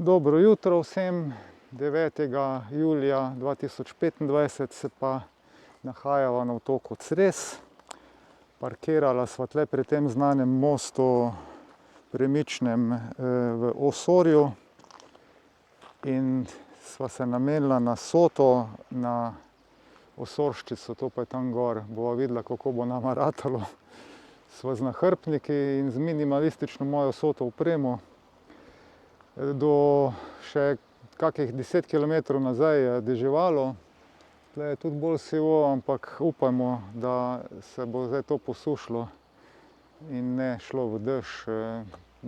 Dobro jutro vsem. 9. julija 2025 se pa nahajava na otoku Cres. Parkirala sva tle pri tem znanem mostu premičnem v Osorju in sva se namenila na Soto, na Osorščico, to pa je tam gor. Bova videla, kako bo nama ratalo. Sva z nahrbtniki in z minimalistično mojo Soto opremo. Do še kakih 10 km nazaj je deževalo. Tle je tudi bolj sivo, ampak upajmo, da se bo zdaj to posušilo in ne šlo v dež.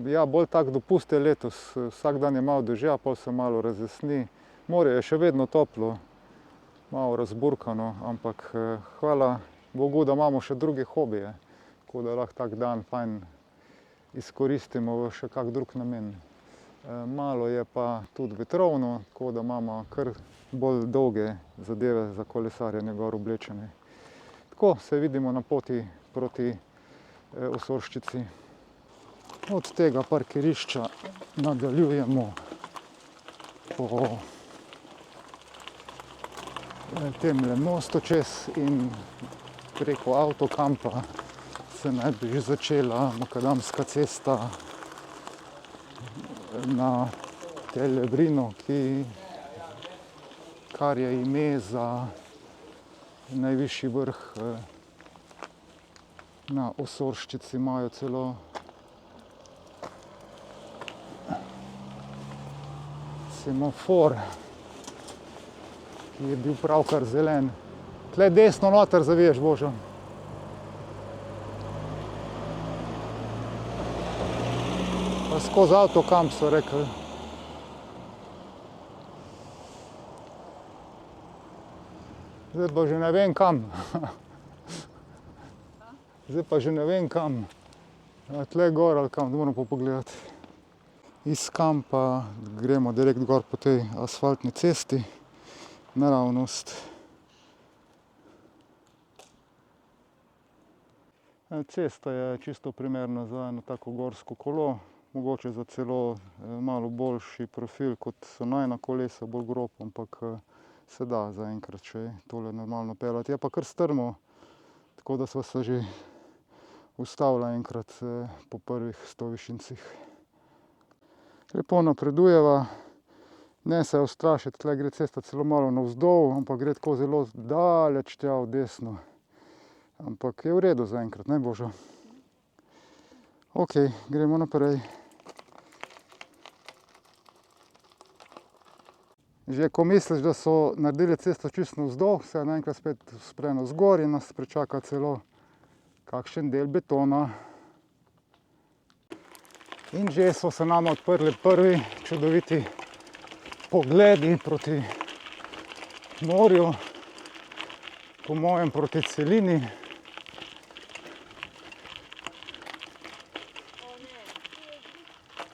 Ja, bolj tak dopust je letos. Vsak dan je malo dežja, pol se malo razjasni. Morje je še vedno toplo, malo razburkano, ampak hvala Bogu, da imamo še druge hobije, tako da lahko tak dan fajn izkoristimo v še kak drug namen. Malo je pa tudi vetrovno, tako da imamo kar bolj dolge zadeve za kolesarjenje gor oblečene. Tako, se vidimo na poti proti Osorščici. Od tega parkirišča nadaljujemo po temle mostu čez in preko avtokampa se naj bi že začela makadamska cesta na Telebrino, kar je ime za najvišji vrh na Osorščici. Imajo celo semafor, ki je bil pravkar zelen. Tle desno noter zaviješ, Božo. Pa skozi avtokamp so rekli. Zdaj pa že ne vem kam. Zdaj pa že ne vem kam. Tle gor ali kam, moram pa pogledati. Iz kampa gremo direkt gor po tej asfaltni cesti, naravnost. Cesta je čisto primerna za eno tako gorsko kolo. Mogoče za celo malo boljši profil, kot so najina kolesa, bolj grob, ampak se da zaenkrat še tole normalno peljati. Je pa kar strmo, tako da sva se že ustavila enkrat po prvih 100 višincih. Lepo napredujeva, ne se ustrašiti, tle gre cesta celo malo navzdol, ampak gre tako zelo daleč tja v desno. Ampak je v redu zaenkrat, ne Božo? Ok, gremo naprej. Že ko misliš, da so naredili cesto čisto navzdol, se naenkrat spet spre navzgor in nas pričaka celo kakšen del betona. In že so se nama odprli prvi čudoviti pogledi proti morju, po mojem proti celini.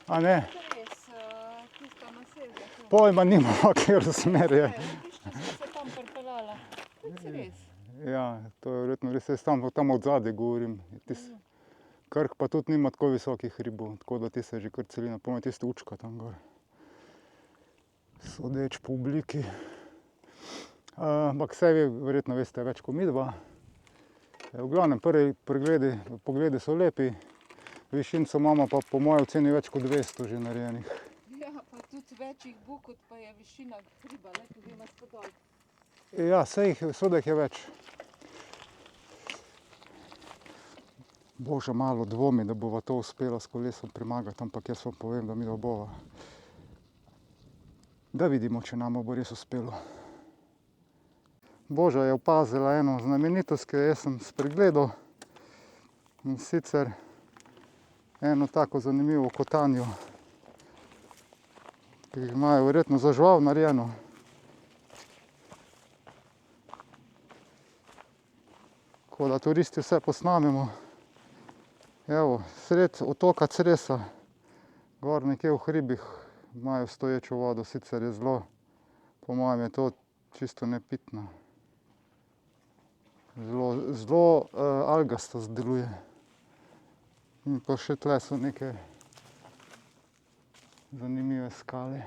A ne? Pojma nimamo, kjer smer je. Ja, to je verjetno res, jaz tam od zadaj govorim. Krk pa tudi nima tako visokih hribov, tako da ti se že kar celina, po mojem tisti Učka tam gor. Sodeč po obliki. Ampak saj vi verjetno veste več kot midva. V glavnem, prvi pogledi so lepi. Višinco imamo pa po moji oceni več kot 200 že narejenih. Ja, pa tudi več jih bo, kot pa je višina hriba, ko gremo spodol. Ja, saj jih je več. Boža, malo dvomi, da bova to uspela s kolesom premagati, ampak jaz vam povem, da midva bova. Da vidimo, če nama bo res uspelo. Boža je opazila eno znamenitost, ki jo jaz sem spregledal. In sicer eno tako zanimivo kotanjo, ki jih imajo verjetno za žival narejeno. Tako da turisti vse posnamemo. Evo, sred otoka Cresa, gor nekje v hribih, imajo stoječo vodo, sicer je zelo, po mojem je to čisto nepitna. Zelo algasto deluje. In pa še tle so neke zanimive skale.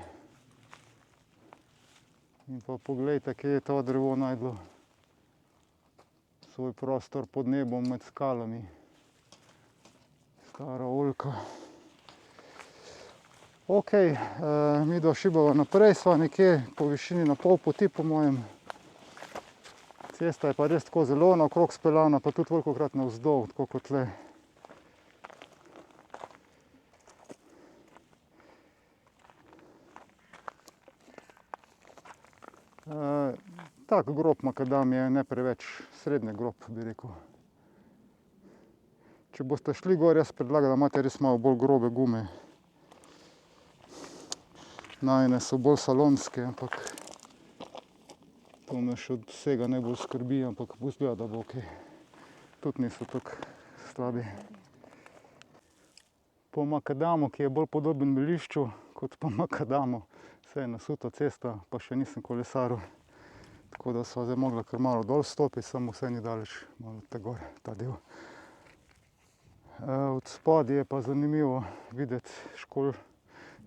In pa poglejte, kje je to drevo najdlo svoj prostor pod nebom med skalami. Stara oljka. Ok, midva šibava naprej, sva nekje po višini na pol poti po mojem. Cesta je pa res tako zelo naokrog speljana, pa tudi velikokrat navzdol, tako kot tle. Tak grob makadamije, ne preveč srednje grob, bi rekel. Če boste šli gor, jaz predlagam, da imate res malo bolj grobe gume. Najine so bolj salonske, ampak to me še od vsega najbolj skrbi, ampak bo izgleda, da bo ok. Tudi niso tako slabi. Po makadamu, ki je bolj podoben belišču, kot pa makadamu, se je nasuta cesta, pa še nisem kolesaril. Tako da sva zdaj mogla kar malo dol stopiti, samo vse ni daleč, malo te gor, ta del. Od spodaj je pa zanimivo videti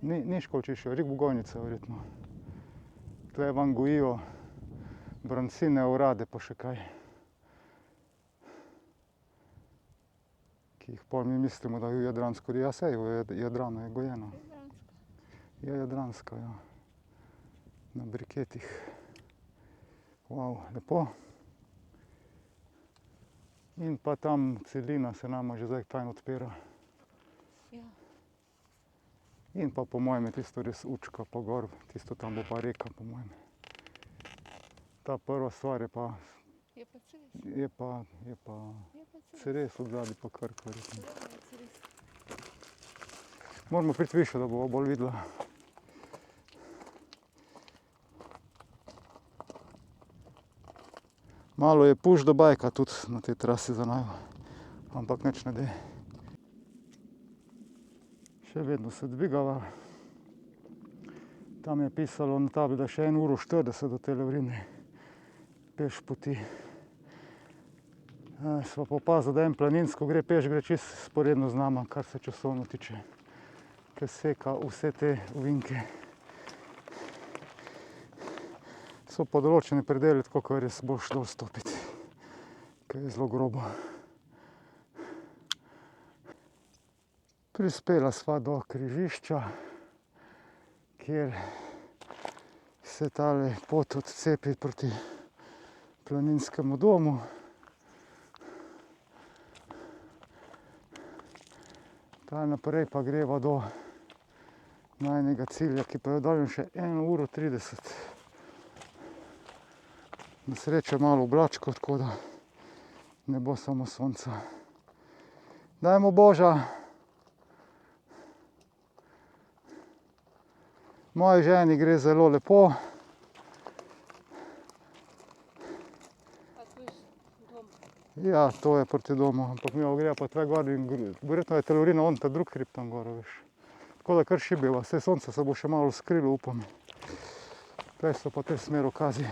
ni školjčišče, ribogojnice verjetno. Tle vam gojijo brancine, orade pa še kaj. Ki jih pol mi mislimo, da je v Jadransko, ja sej, v Jadranu je gojeno. Je jadranska, ja. Na briketih. Wow, lepo. In pa tam celina se nama že zdaj fajn odpira. Ja. In pa po mojem je tisto res Učka pa gor, tisto tam bo pa reka po mojem. Ta prva stvar je pa, Je pa Ceres. je pa Je pa Ceres. Ceres od zadaj pa Krk verjetno. Seveda je Ceres. Moramo priti više, da bova bolj videla. Malo je puš do bajka tudi na tej trasi za naju, ampak nič ne de. Še vedno se dvigava. Tam je pisalo na tabli, da še 1:40 do te Levrine peš poti. Sva pa opazila, da en planinsko gre peš, gre čisto vzporedno z nama, kar se časovno tiče, ker seka vse te ovinke. So pa določeni predeli, tako ko res boš dol stopiti, ker je zelo grobo. Prispela sva do križišča, kjer se tale pot odcepi proti planinskemu domu. Tam naprej pa greva do najinega cilja, ki pa je oddaljen še 1:30. Na srečo malo oblačkov, tako da ne bo samo sonca. Dajmo Boža! Moji ženi gre zelo lepo. A tu je dom. Ja, to je proti domu, ampak mi greva pa tle gor in verjetno je Telorina on ta drug hrib tam gor, veš. Tako da kar šibiva, saj sonce se bo še malo skrilo, upam. Tle so pa te smer ukazi.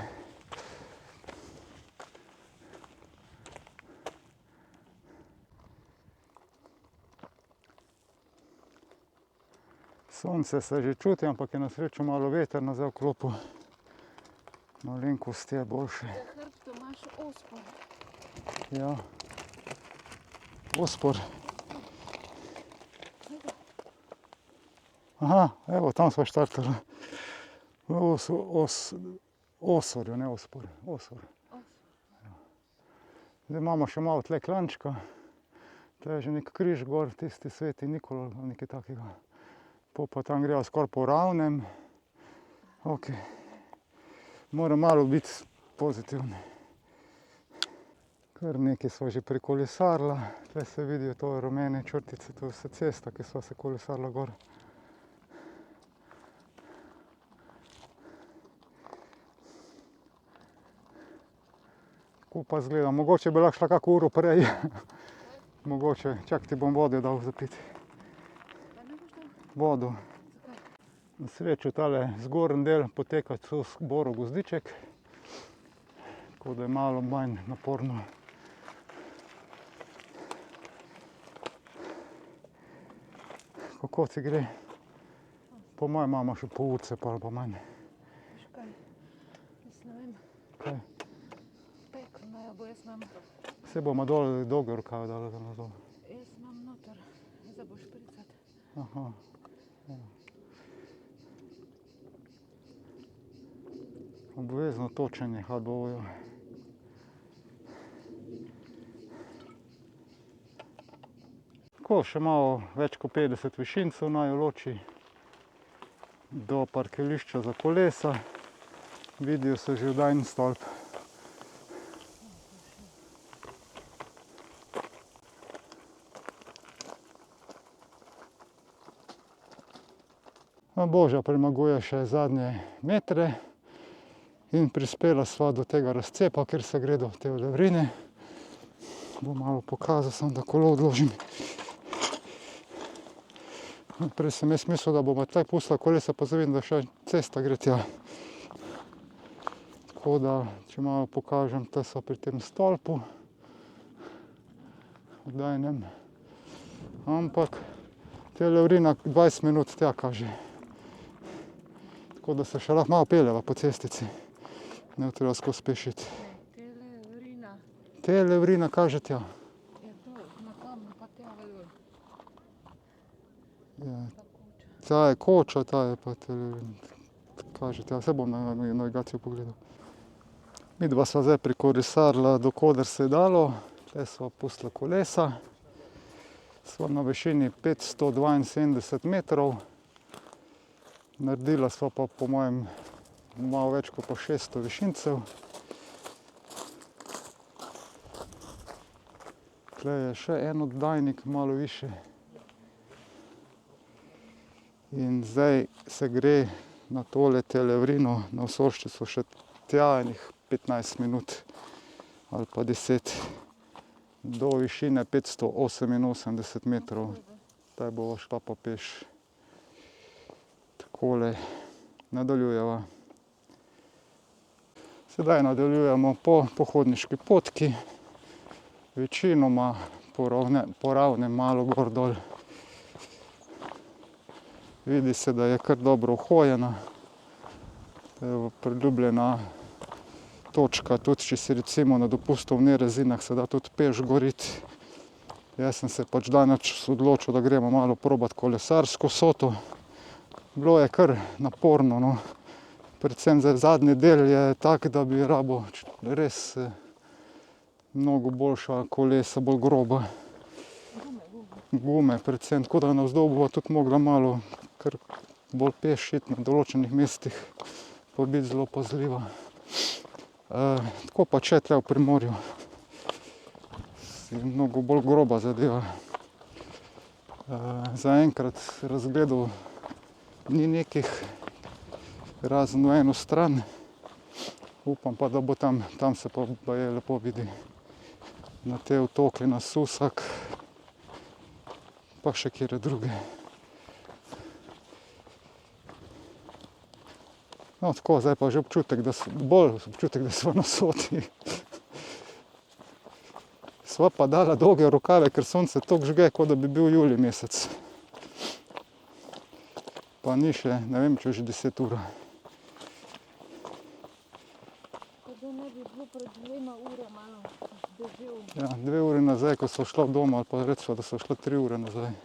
Sonce se že čuti, ampak je na srečo malo veter nazaj v klopu. Malenkost je boljše. Za hrbtom imaš ospon. Ja. Ospor. Aha, evo, tam sva štartala. Osorju, ne Ospor. Osor. Zdaj imamo še malo tle klančka. Tle je že nek križ gor, tisti Sveti Nikolaj ali nekaj takega. Pol pa tam greva skoraj po ravnem. Ok. Moram malo biti pozitivni. Kar nekaj sva že prekolesarila. Tle se vidijo to rumene črtice, to je vse cesta, ki sva se kolesarila gor. Tako pa izgleda. Mogoče bi lahko šla kako uro prej. Mogoče. Čakaj, ti bom vode dal za piti. Pa ne boš dal? Vodo. Zakaj? Na srečo tale zgornji del poteka skozi Boro Gozdiček, tako da je malo manj naporno. Kako ti gre? po mojem imamo še pol urce, pa ali pa manj. Veš kaj? Jaz ne vem. Kaj? Pekelno jo bo, jaz imam. Vse bomo dol dolge rokave dali dol. Jaz imam noter. Zdaj bo špricat. Aha. Ja. Obvezno točenje halbojo. Tako, še malo več kot 50 višincev naj jo loči do parkirišča za kolesa. Vidijo se že oddajni stolp. Boža premaguje še zadnje metre in prispela sva do tega razcepa, kjer se gredo te levrine. Bom malo pokazal, samo da kolo odložim. Prej sem jaz mislil, da bomo tle pustila kolesa, pa zavidim, da še cesta gre tja. Tako da, če malo pokažem, te so pri tem stolpu. Oddajnem. Ampak te levrina 20 minut tja kaže. Tako da se še lahko malo peljeva po cestici. Ne bo treba skozi spešiti. Televrina. Televrina kaže tja. Je to na kamnu pa tja veljo. Ja, Ta koča. ta je koča, ta je pa televrina. Kaže tja, vse bom na navigacijo pogledal. Midva sva zdaj prikolesarila, dokoder se je dalo. Tle sva pustila kolesa. Sva na višini 572 metrov. Naredila sva pa po mojem malo več kot pa 600 višincev. Tle je še en oddajnik malo više. In zdaj se gre na tole televrino, na Osorščico še tja enih 15 minut ali pa 10 do višine 588 metrov. Zdaj bova šla pa peš. Takole nadaljujeva. Sedaj nadaljujemo po pohodniški potki. Večinoma po ravnem, malo gor dol. Vidi se, da je kar dobro uhojena. Priljubljena točka, tudi če si recimo na dopustu v Nerezinah, se da tudi peš goriti. Jaz sem se pač danes odločil, da gremo malo probat kolesarsko soto. Bilo je kar naporno, no. Predvsem zdaj zadnji del je tak, da bi rabo res mnogo boljša kolesa, bolj groba. Gume predvsem, tako da navzdol bova tudi mogla malo kar bolj peš iti na določenih mestih, pa biti zelo pazljiva. Tako pa če tle v Primorju. Je mnogo bolj groba zadeva. Zaenkrat razgledov ni nekih, razen v eno stran. Upam pa, da bo tam se pa baje lepo vidi. Na te otoke, na Susak, pa še kjere druge. No, tako, zdaj pa že občutek, bolj občutek, da smo na Soti. Sva pa dala dolge rokave, ker sonce toliko žge, kot da bi bil julij mesec. Pa ni še, ne vem, če že 10 ura. Pa da ne bi bilo pred 2 urama dežel. Ja, 2 uri nazaj, ko so šla doma, ali pa recimo, da so šla 3 ure nazaj.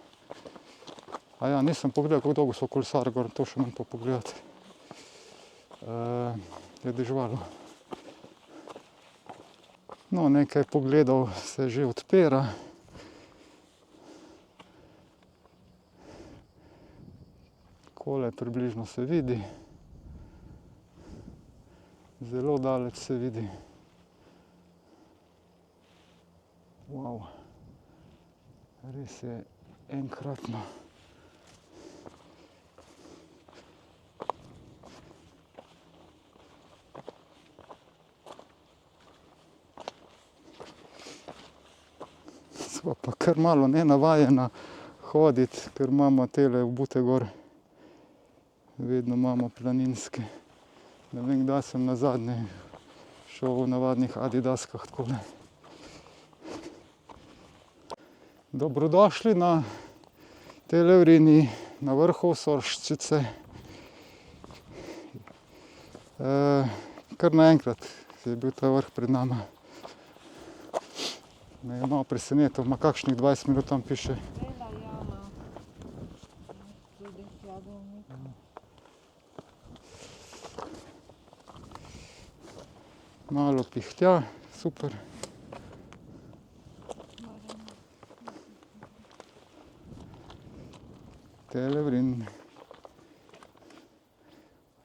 A ja, nisem pogledal, kako dolgo so kolesarili gor, to še moram pa pogledati. Je deževalo. No, nekaj pogledov se že odpira. Takole približno se vidi. Zelo daleč se vidi. Wow. Res je enkratno. Sva pa kar malo nenavajena hoditi, ker imamo tele obute gor. Vedno imamo planinske. Ne vem, kdaj sem nazadnje šel v navadnih adidaskah takole. Dobrodošli na Televrini, na vrhu Osorščice. Kar naenkrat je bil ta vrh pred nama. Me je malo presenetil, ima kakšnih 20 minut tam piše. Vela jama. Tudi jagovnik. Malo pihtja, super. Televrin.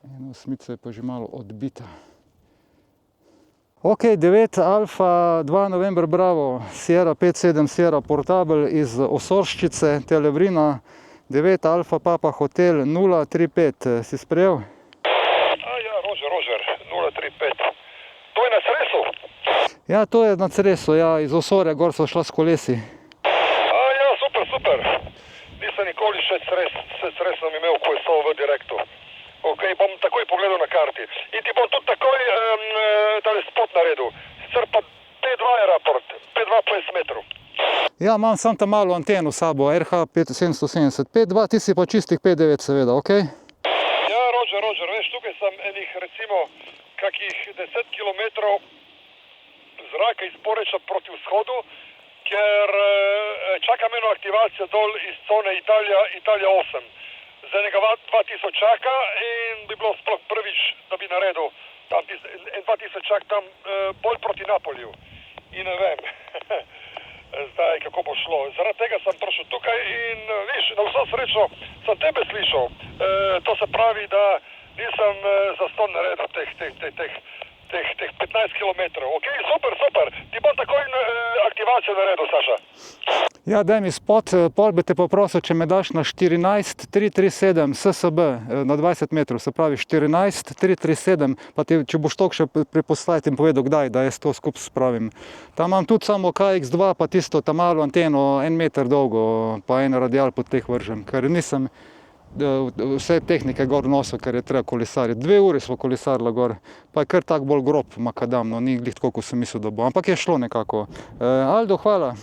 Ena osmica je pa že malo odbita. Ok, 9 Alfa 2 November Bravo, Sierra 57 Sierra Portable iz Osorščice, Televrina, 9 Alfa Papa Hotel 035, si sprejel? Ja, Roger, 035. To je na Cresu? Ja, to je na Cresu, ja, iz Osorja gor so šla s kolesi. Ja, super. Nisem nikoli še Cresom imel, ko so v direktu. Ok, bom takoj pogledal na karti. In ti bom tudi takoj tale spot naredil. Sicer pa P2 je raport, P2 50 metrov. Ja, imam sam tam malo anteno s sabo, RH 770. 5.2, ti si pa čistih 5.9 seveda, ok? Ja, Roger, veš, tukaj sem enih recimo kakih 10 kilometrov zraka iz Poreča proti vzhodu, ker čakam eno aktivacijo dol iz cone Italija 8. Za enega 2000 čaka in bi bilo sploh prvič, da bi naredil tam 2000 čak tam bolj proti Napolju. In ne vem, zdaj kako bo šlo. Zaradi tega sem prišel tukaj in viš, na vso srečo sem tebe slišal. To se pravi, da nisem zastonj naredil teh 15 kilometrov. Ok, super. Ti bom takoj aktivacijo naredil, Saša. Ja, daj mi spot, pol bi te poprosil, če me daš na 14.337 SSB na 20 metrov, se pravi 14.337, pa ti, če boš toliko še priposlati in povedal, kdaj, da jaz to skupaj spravim. Tam imam tudi samo KX2, pa tisto tam malo anteno, 1 meter dolgo, pa en radial pod teh vržem, ker nisem vse tehnike gor nosil, ker je treba kolesariti. 2 uri smo kolesarili gor, pa je kar tak bolj grob makadam, no ni glih tako, kot sem mislil, da bo, ampak je šlo nekako. Aldo, hvala.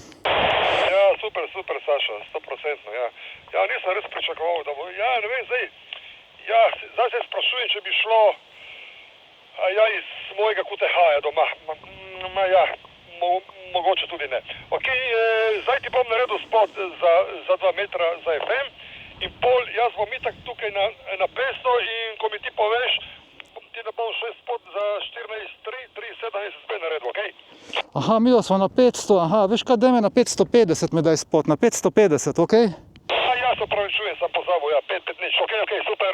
Super, Saša, 100%, ja. Ja, nisem res pričakoval, da bo, ja, ne vem, zdaj se sprašujem, če bi šlo, iz mojega QTH-ja doma, mogoče tudi ne. Ok, zdaj ti bom naredil spot za 2 metra za FM in pol, jaz bom itak tukaj na 500 in ko mi ti poveš, ti ne bom še spot za 14.337 SSB naredil, ok? Aha, mi smo na 500, veš kaj, daj me na 550 me daj spot, na 550, ok? Ja, se opravičujem, sem pozabil, ja, 550, ok, super.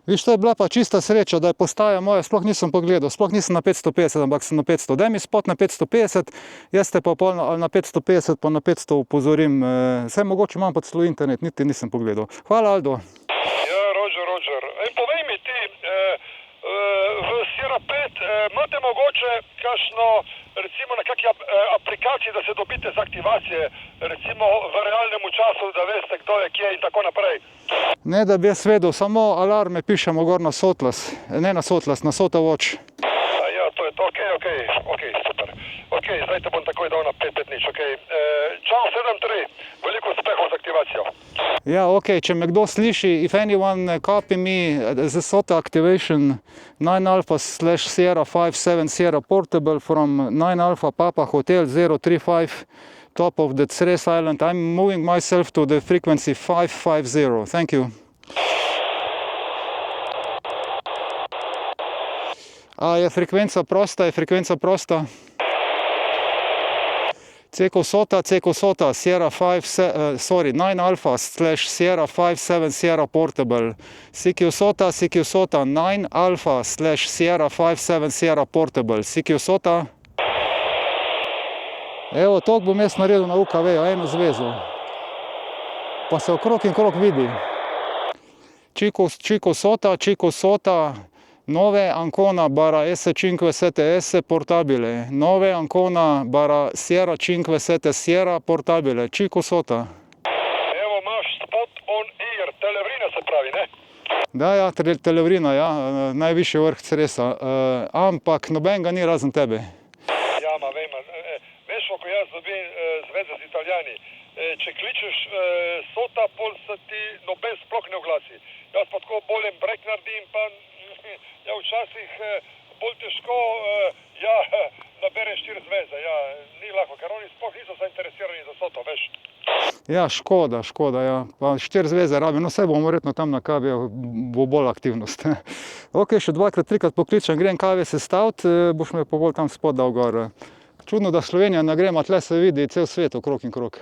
Viš, to je bila pa čista sreča, da je postaja moja, sploh nisem pogledal, sploh nisem na 550, ampak sem na 500. Daj mi spot na 550, jaz te pa pol na 550, pa na 500 upozorim, vse mogoče imam pa celo internet, niti nisem pogledal. Hvala, Aldo. Ja, Roger. In povej mi ti, v Sierra 5 imate mogoče kakšno, recimo na kakšni aplikaciji, da se dobite z aktivacije, recimo v realnem času, da veste, kdo je kje in tako naprej? Ne, da bi jaz vedel, samo alarme pišemo gor na Sotlas, ne na Sotlas, na Sotawatch. Ja, to je to, ok, super. Ok, zdaj te bom takoj dal na 550, ok. Čau, 7-3, veliko uspehov z aktivacijo. Ja, ok, če me kdo sliši, if anyone copy me the SOTA activation 9 Alpha / Sierra 57 Sierra Portable from 9 Alpha Papa Hotel 035 top of the Cres Island, I'm moving myself to the frequency 550, thank you. Je frekvenca prosta? Ceko Sota, Sierra 9 Alpha / Sierra 57 Sierra Portable. CQ Sota, 9 Alpha / Sierra 57 Sierra Portable. CQ Sota. Evo, toliko bom jaz naredil na UKV, eno zvezo. Pa se okrog in krog vidi. Chico Sota, 9 Ancona barra S57 S Portabile, 9 Ancona barra Sierra 57 Sierra Portabile, Chico Sota. Evo, imaš spot on air, Televrina se pravi, ne? Da, ja, Televrina, ja, najvišji vrh Cresa, ampak nobenega ni razen tebe. Ja, vem, veš, ko jaz dobim zveze z Italijani, če kličeš sota, pol se ti noben sploh ne oglasi. Jaz pa tako bolj en brek naredim, pa ja, včasih bolj težko nabereš 4 zveze. Ja, ni lahko, ker oni sploh niso zainteresirani za soto, veš. Ja, škoda, ja. Pa 4 zveze rabim, no saj bomo verjetno tam na kavi, bo bolj aktivnost. Ok, še 2-krat, 3-krat pokličem, grem kave sestaviti, boš me pa bolj tam spod dal gor. Čudno, da Slovenija ne gremo, tle se vidi cel svet okrog in krog.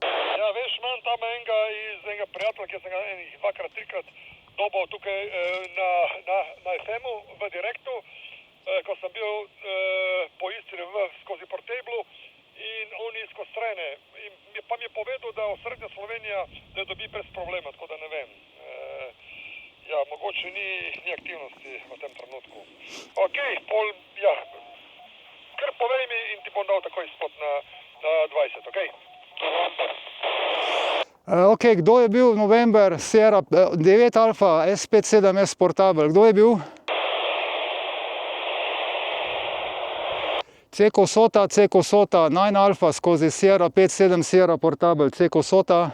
Ja, veš, imam tam enega prijatelja, ki sem ga enih 2-krat, 3-krat dobal tukaj na FM-u v direktu, ko sem bil po Istri skozi Portable in on iz Kostrene. Pa mi je povedal, da osrednja Slovenija ne dobi brez problema, tako da ne vem. Ja, mogoče ni aktivnosti v tem trenutku. Ok, pol, ja, kar povej mi in ti bom dal takoj spot na 20, ok? Ok, kdo je bil november Sierra 9 Alfa S57S Portable, kdo je bil? Ceko Sota 9 Alfa skozi Sierra 57 Sierra Portable, Ceko Sota.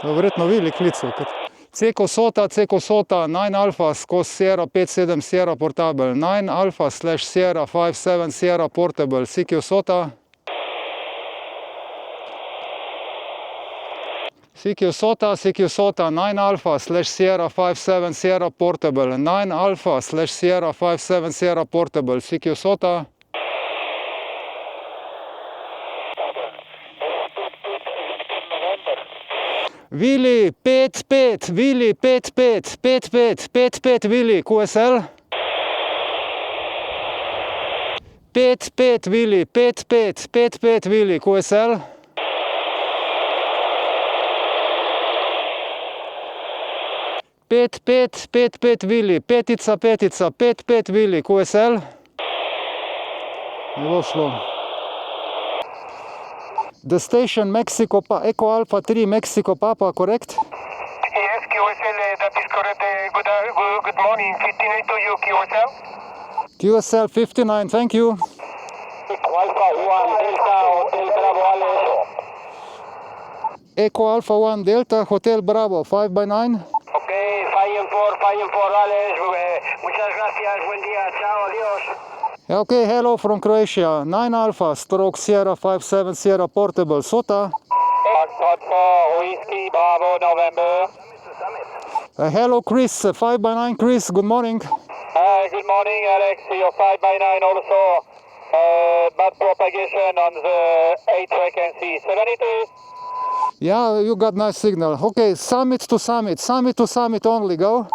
To je verjetno Vili klical. Ceko Sota 9 Alfa skozi Sierra 57 Sierra Portable, 9 Alfa / Sierra 57 Sierra Portable, Ceko Sota. Ceko Sota, 9 Alfa / Sierra 57 Sierra Portable, 9 Alfa / Sierra 57 Sierra Portable, Ceko Sota. Vili 5-5, Vili 5-5, 5-5, 5-5 Vili, QSL. 5-5 Vili, 5-5, 5-5 Vili, QSL. Pet Vili, petica, 5-5 Vili, QSL. Ne bo šlo. The station Mexico, Echo Alpha 3, Mexico Papa, correct? Yes, QSL, that is correct. Good morning, 59 to you, QSL. QSL 59, thank you. Alpha 1, Delta, Hotel Bravo, Alex. Echo Alpha 1, Delta, Hotel Bravo, 5x9. Okay, 5-4, Alex. Muchas gracias, buen día, chao, adiós. Okay, hello from Croatia, 9 Alpha, / Sierra 57 Sierra Portable, Sota. Foxtrot 4, Whiskey, Bravo, November. Hello Chris, 5x9 Chris, good morning. Good morning, Alex. Your 5x9 also. Bad propagation on the 8 frequency, 72. Yeah, you got nice signal. Okay, summit to summit only, go.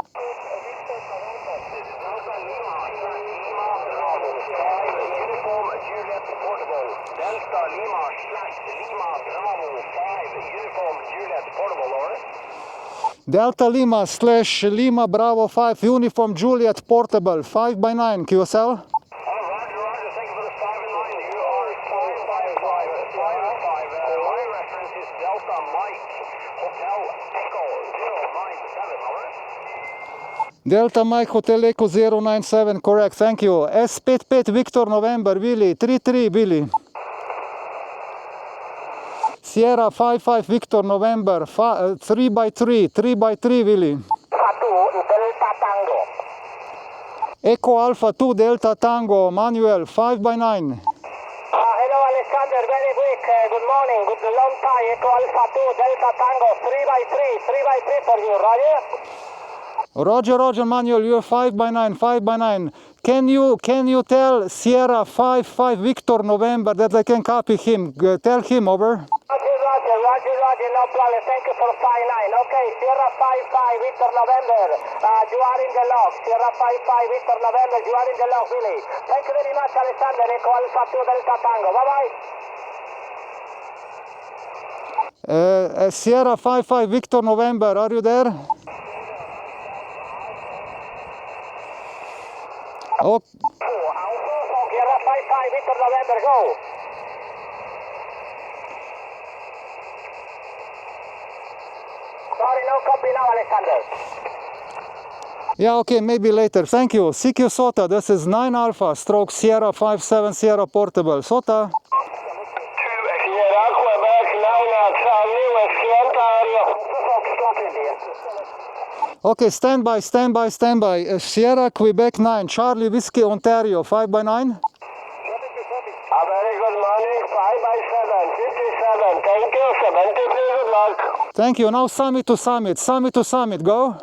Delta Lima / Lima Bravo 5, Uniform Juliet Portable, 5x9, QSL. Delta Mike Hotel Echo 097, correct, thank you. S55 Victor November, Willy, 33 Willy. Sierra 55 Victor November, 3x3 Willy. Delta Tango. Echo Alpha 2 Delta Tango, Manuel, 5x9. Hello, Alexander, very quick. Good morning, good long time. Echo Alpha 2 Delta Tango, 3x3 for you, Roger, Manuel, you're 5x9. Can you tell Sierra 55 Victor November that I can copy him? Tell him, over. Roger, no problem. Thank you for 59. Okay, Sierra 55 Victor November, you are in the log. Sierra 55 Victor November, you are in the log, Billy. Thank you very much, Alexander. Echo Alpha 2 Delta Tango. Bye-bye. Sierra 55 Victor November, are you there? Oh. Sierra 55 Victor November, go. Sorry, no copy now, Alexander. Yeah, okay, maybe later. Thank you. CQ SOTA, this is 9 Alpha stroke Sierra 57 Sierra Portable. SOTA. Sierra, Quebec, 9 Charlie, Whiskey, Ontario. Okay, stand by. Sierra Quebec 9, Charlie Whiskey Ontario 5 by 9. A very good morning, 5 by 7, 57. Thank you, 73, good luck. Thank you. Now summit to summit, go.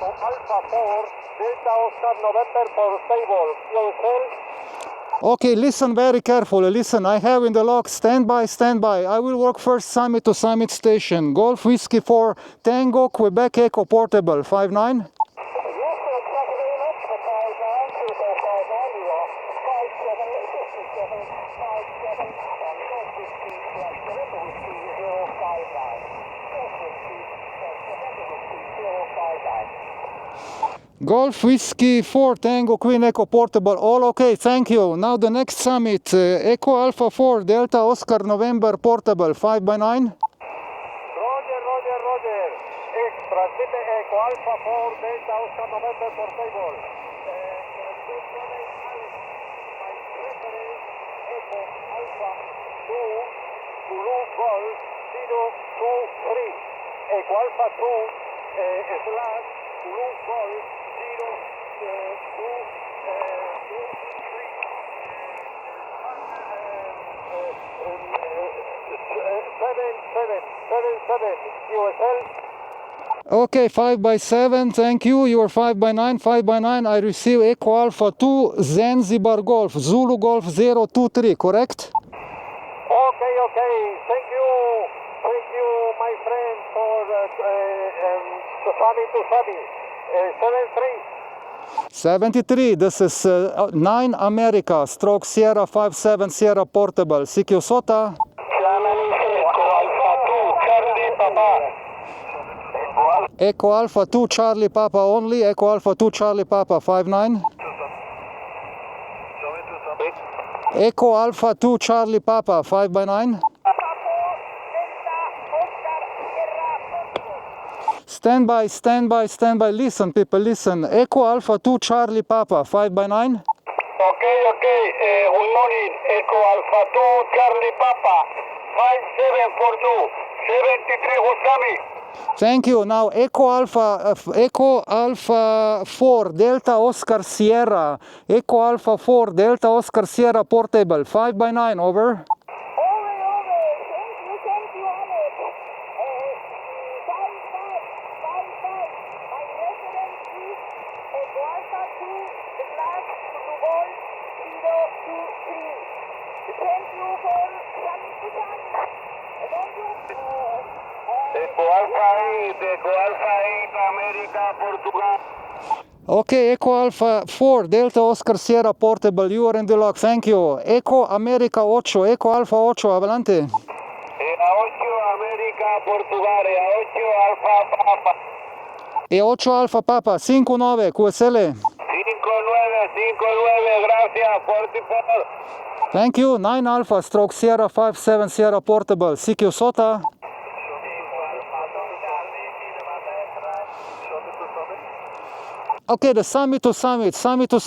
Alpha 4, Delta Oscar November for stable. Yourself? Okay, listen very carefully. Listen, I have in the log, stand by. I will work first summit to summit station. Golf Whiskey 4, Tango, Quebec Echo Portable, 5-9. Golf Whiskey 4, Tango, Queen Echo Portable, all okay, thank you. Now the next summit, Echo Alpha 4, Delta Oscar November Portable, 5 by 9. Roger. Transmite Echo Alpha 4, Delta Oscar November for stable. Echo Alpha 2, Zulu Golf 023. Echo Alpha 2, slash Zulu Golf 777 USL. Okay, 5 by 7, thank you. You are 5 by 9. 5 by 9, I receive Echo Alpha 2, Zanzibar Golf, Zulu Golf 023, correct? Okay. Thank you, my friend, for to Sami. 73, this is 9 America, stroke Sierra 57 Sierra Portable, CQ SOTA. Echo Alpha 2 Charlie Papa only, Echo Alpha 2 Charlie Papa 5-9. Echo Alpha 2 Charlie Papa 5 by 9. Stand by. Listen, people, listen. Echo Alpha 2 Charlie Papa 5 by 9. Okay. Good morning. Echo Alpha 2 Charlie Papa 5742 73 Husami. Thank you. Now Echo Alpha 4 Delta Oscar Sierra. Echo Alpha 4 Delta Oscar Sierra Portable 5 by 9. Over. Echo Alpha 8 America Portugal. Okay, Echo Alpha 4 Delta Oscar Sierra Portable. You are in the log. Thank you. Echo America 8. Echo Alpha 8. Adelante. 8 America Portugal. 8 Alpha Papa. E8 Alpha Papa 5-9 QSL. 5-9, gracias, 44. Thank you. 9 Alpha stroke Sierra 57 Sierra Portable. CQ SOTA. Okay, the summit to summit, go. Delta Lima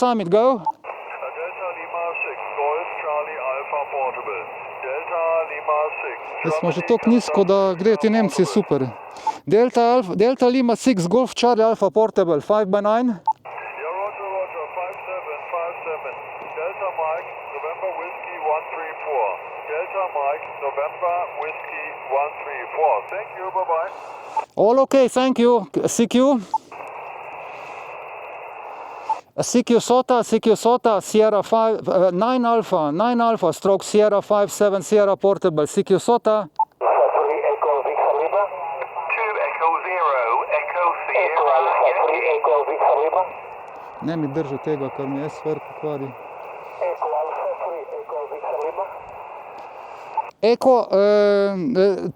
6, Golf Charlie Alpha Portable. Delta Lima 6. Jaz smo že tako nizko, da grejo ti Nemci super. Delta Lima 6, Golf Charlie Alpha Portable, 5 by 9. Yeah, Roger, 5757. Delta Mike, November Whiskey 134. Delta Mike, November Whiskey 134. Thank you, bye-bye. All okay, thank you. CQ. CQ SOTA, Sierra 5, 9 Alpha, stroke Sierra 57 Sierra Portable, CQ SOTA. 3 Echo Victor Lima. 2 Echo 0, Echo Sierra Yankee. 3 Echo Victor Lima. Ne mi drži tega, kar mi SVR pokvari. Echo Alpha 3 Echo Victor Lima. Echo,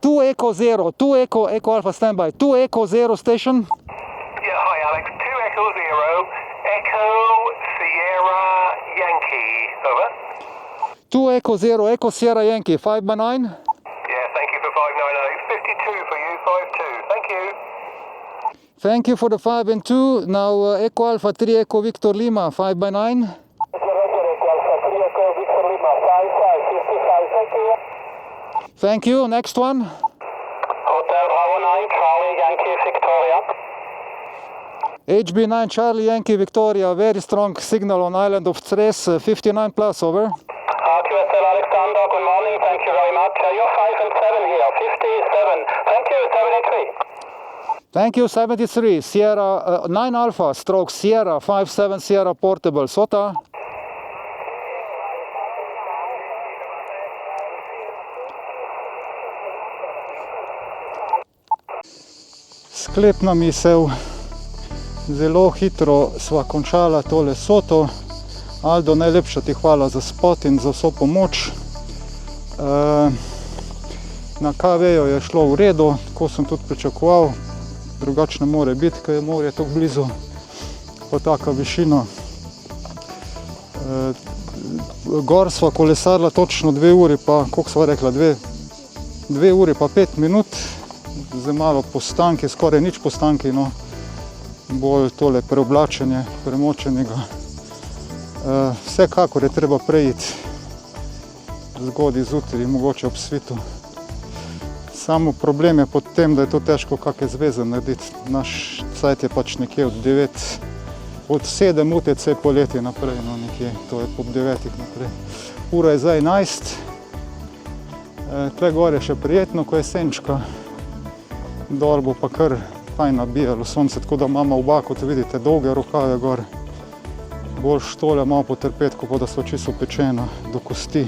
2 Echo 0, 2 Echo Alpha standby, 2 Echo 0 station. Yeah, hi Alex, 2 Echo 0, Echo Sierra Yankee, over. 2 Echo 0, Echo Sierra Yankee, 5 by 9. Yeah, thank you for 598. 52 for you, 52. Thank you. Thank you for the 5 and 2. Now Echo Alpha 3, Echo Victor Lima, 5 by 9. Thank you. Next one. Hotel Bravo 9, Charlie Yankee Victoria. HB9 Charlie Yankee Victoria, very strong signal on island of Cres, 59 plus, over. QSL Alexander, good morning, thank you very much. You're 5 and 7 here, 57. Thank you, 73. Thank you, 73. Sierra 9 Alpha, stroke Sierra, 57 Sierra Portable, SOTA. Sklepna misel. Zelo hitro sva končala tole SOTO. Aldo, najlepša ti hvala za spot in za vso pomoč. Na KV-ju je šlo v redu, tako sem tudi pričakoval. Drugače ne more biti, ker je morje tako blizu, pa taka višina. Gor sva kolesarila točno 2 uri, pa koliko sva rekla, 2 uri pa 5 minut. Z malo postanki, skoraj nič postanki, no. Bolj tole preoblačenje, premočenega. Vsekakor je treba preiti zgodaj zjutraj, mogoče ob svitu. Samo problem je pod tem, da je to težko kakšne zveze narediti. Naš cajt je pač nekje od 9, od 7 UTC poleti naprej, no nekje, to je po 9 naprej. Ura je zdaj 11. Tle gor je še prijetno, ko je senčka. Dol bo pa kar fajn nabijalo sonce, tako da imamo oba, kot vidite, dolge rokave gor. Bolj štole malo potrpeti, ko da so čisto pečena do kosti.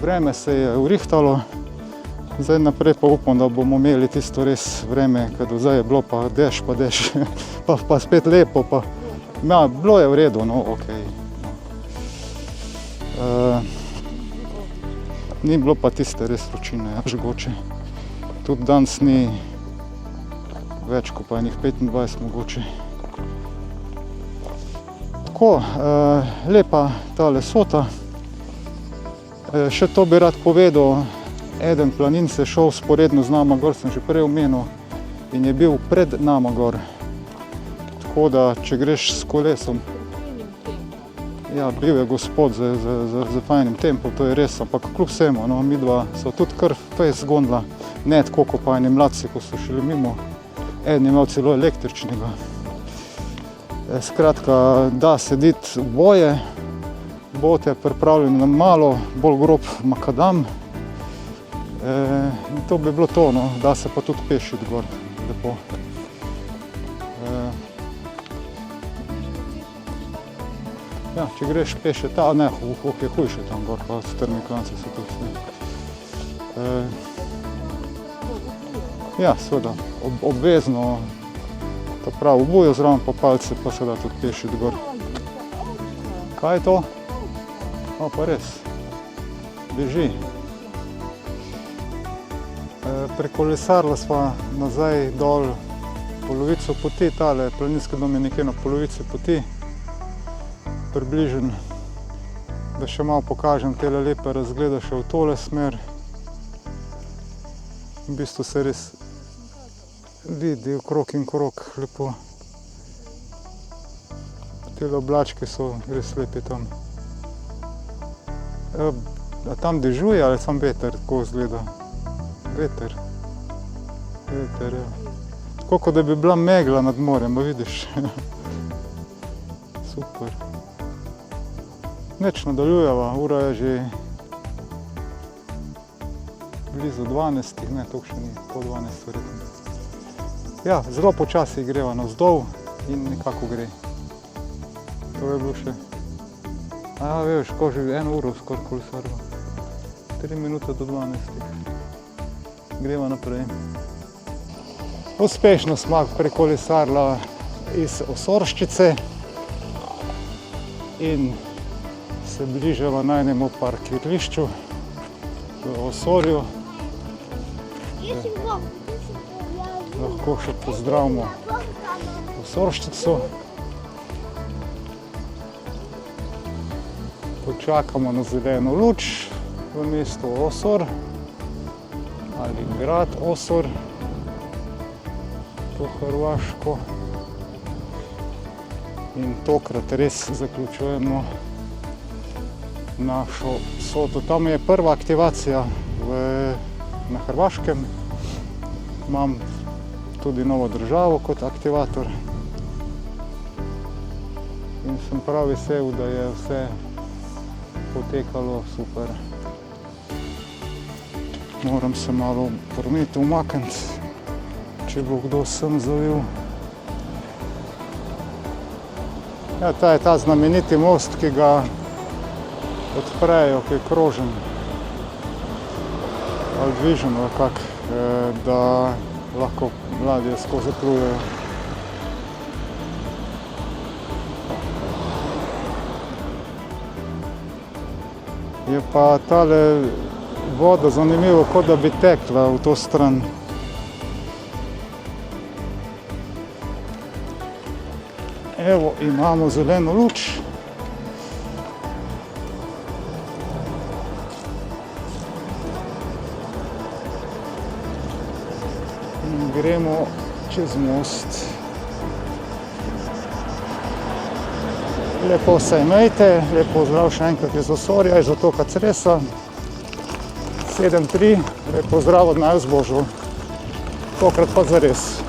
Vreme se je urihtalo, zdaj naprej pa upam, da bomo imeli tisto res vreme, ker do zdaj je bilo pa dež, pa spet lepo, pa ja, bilo je v redu, no, okej. Ni bilo pa tiste res vročine, ja, žgoče. Tudi danes ni več, kot pa enih 25 mogoče. Tako, lepa tale SOTA. Še to bi rad povedal, eden planin se je šel sporedno z nama gor, sem že prej omenil, in je bil pred nama gor. Tako da, če greš s kolesom, ja, bil je gospod z fajnim tempom, to je res, ampak kljub vsemu, no, midva so tudi kar fejs zgonila, ne tako kot pa eni mladci, ko so šli mimo, eden je imel celo električnega. Skratka, da sediti v boje, bote pripravljeni na malo, bolj grob makadam. In to bi bilo to, no, da se pa tudi pešiti gor, lepo. Ja, če greš peše ta, ne, je hujše tam gor, pa strmi klanci so tudi. Ja, seveda, obvezno, ta prav obujo zraven pa palce, pa seveda tudi pešiti gor. Kaj je to? O, pa res, beži. Prekolesarila sva nazaj dol polovico poti, tale planinski dom je nekje na polovici poti. Približen, da še malo pokažem tele lepe razglede še v tole smer. V bistvu se res vidi okrog in krog lepo. Tele oblačke so res lepi tam. Tam dežuje ali sam veter, tako izgleda? Veter. Veter, ja. Tako kot da bi bila megla nad morjem, vidiš. Super. Neč nadaljujeva, ura je že blizu 12, ne, toliko še ni, po 12 verjetno. Ja, zelo počasi greva navzdol in nekako gre. To je bilo še, veš, ko že 1 uro skoraj kolesarila. 3 minute do 12. Greva naprej. Uspešno smo prekolesarila iz Osorščice in se bližava najnemu parkirišču v Osorju. Lahko še pozdravimo Osorščico. počakamo na zeleno luč v mestu Osor ali grad Osor po hrvaško. In tokrat res zaključujemo našo soto. Tam je prva aktivacija na Hrvaškem. Imam tudi novo državo kot aktivator. In sem prav vesel, da je vse potekalo super. Moram se malo promet umakniti, če bo kdo sem zavil. Ja, ta je ta znameniti most, ki ga odprejo, ki je krožen. Ali dvižen, ali kak, da lahko ladje skozi plujejo. Je pa tale voda zanimivo, kot da bi tekla v to stran. Evo, imamo zeleno luč. In gremo čez most. Lepo se imejte, lep pozdrav še enkrat iz Osorja, iz otoka Cresa. 7-3, lep pozdrav od naju z Božo. Tokrat pa zares.